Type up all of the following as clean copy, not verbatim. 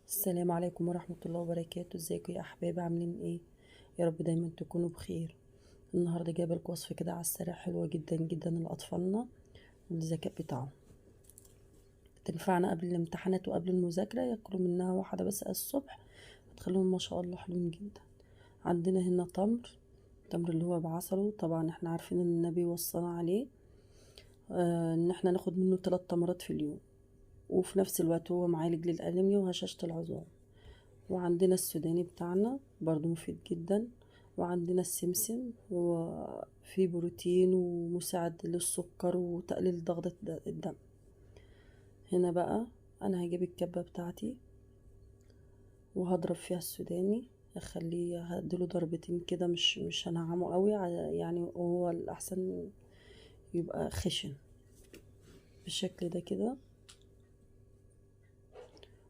السلام عليكم ورحمة الله وبركاته. ازيكم يا احبابي؟ عاملين ايه؟ يا رب دايما تكونوا بخير. النهارده جايبه لكم وصفه كده على السريع حلوه جدا جدا لاطفالنا والذكاء بتاعهم. تنفعنا قبل الامتحانات وقبل المذاكره، ياكلوا منها واحده بس الصبح هتخليهم ما شاء الله حلوين جدا. عندنا هنا تمر اللي هو بعسله، طبعا احنا عارفين ان النبي وصانا عليه ان احنا ناخد منه 3 تمرات في اليوم، وفي نفس الوقت هو معالج للأنيميا وهشاشة العظام. وعندنا السوداني بتاعنا برضو مفيد جدا. وعندنا السمسم، وفيه بروتين ومساعد للسكر وتقليل ضغط الدم. هنا بقى انا هجيب الكبة بتاعتي وهضرب فيها السوداني، اخليه هديله ضربتين كده، مش هنعمه قوي يعني هو الاحسن يبقى خشن بالشكل ده كده.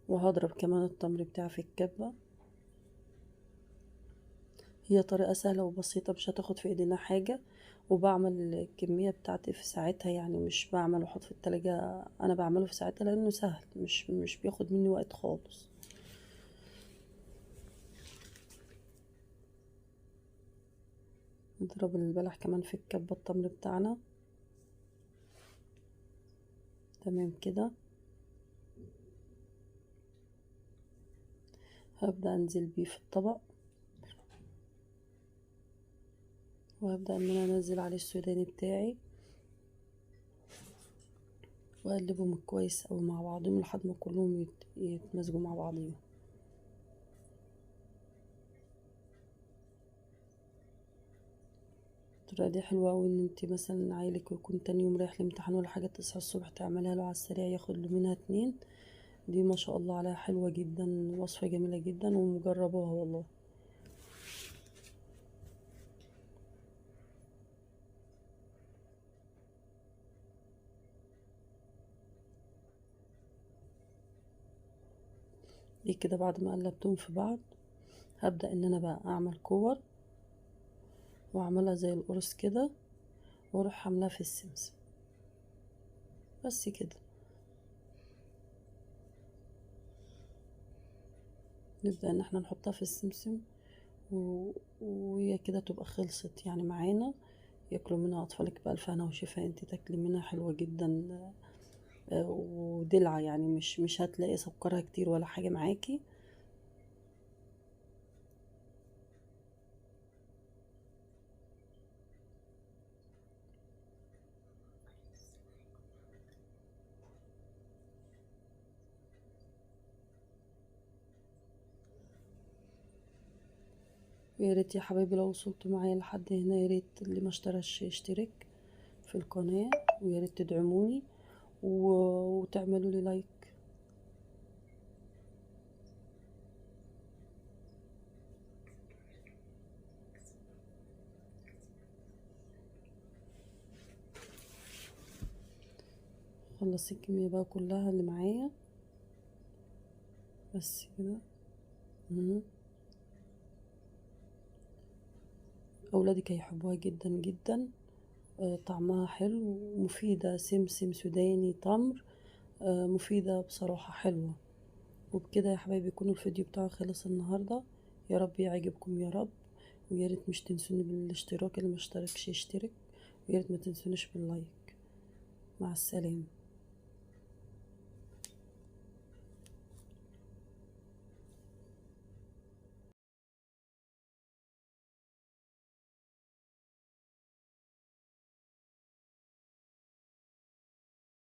وهضرب كمان التمر بتاعي في الكبة. هي طريقة سهلة وبسيطة، مش هتاخد في ايدينا حاجة، وبعمل الكمية بتاعتي في ساعتها، يعني مش بعمل واحط في التلاجة، انا بعمله في ساعتها لانه سهل، مش بياخد مني وقت خالص. نضرب البلح كمان في الكبة التمر بتاعنا. تمام كده. هبدأ انزل بيه في الطبق، وهبدأ ان انا انزل عليه السوداني بتاعي واقلبهم كويس اوي مع بعضهم لحد ما كلهم يتمزجوا مع بعضهم. الطريقة دي حلوة اوي، ان انت مثلا عيلك يكون تاني يوم رايح الامتحان ولا حاجة، تصحى الصبح تعملها له على السريع ياخد له منها 2. دي ما شاء الله عليها حلوة جدا، وصفة جميلة جدا ومجربوها والله. دي كده بعد ما قلبتهم في بعض، هبدأ ان انا بقى اعمل كور واعملها زي القرص كده، واروح حاملاها في السمسم بس كده. نبدأ ان احنا نحطها في السمسم وهي كده تبقى خلصت يعني معانا. ياكلوا منها اطفالك بألف هنا وشفا، انت تاكلي منها حلوة جدا. ودلع يعني مش هتلاقي سكرها كتير ولا حاجة معاكي. ويا ريت يا حبايبي لو وصلتوا معايا لحد هنا، يا ريت اللي ما اشتركش يشترك في القناة، ويا ريت تدعموني وتعملوا لي لايك. خلص الكمية بقى كلها اللي معايا بس كده. مهم. اولادك هيحبوها جدا جدا. طعمها حلو ومفيدة، سمسم سوداني تمر. مفيدة بصراحة، حلوة. وبكده يا حبايبي يكون الفيديو بتاعي خلص النهاردة. يا رب يعجبكم يا رب. ويا ريت مش تنسوني بالاشتراك، اللي مشتركش يشترك. ويا ريت ما تنسونيش باللايك. مع السلامة.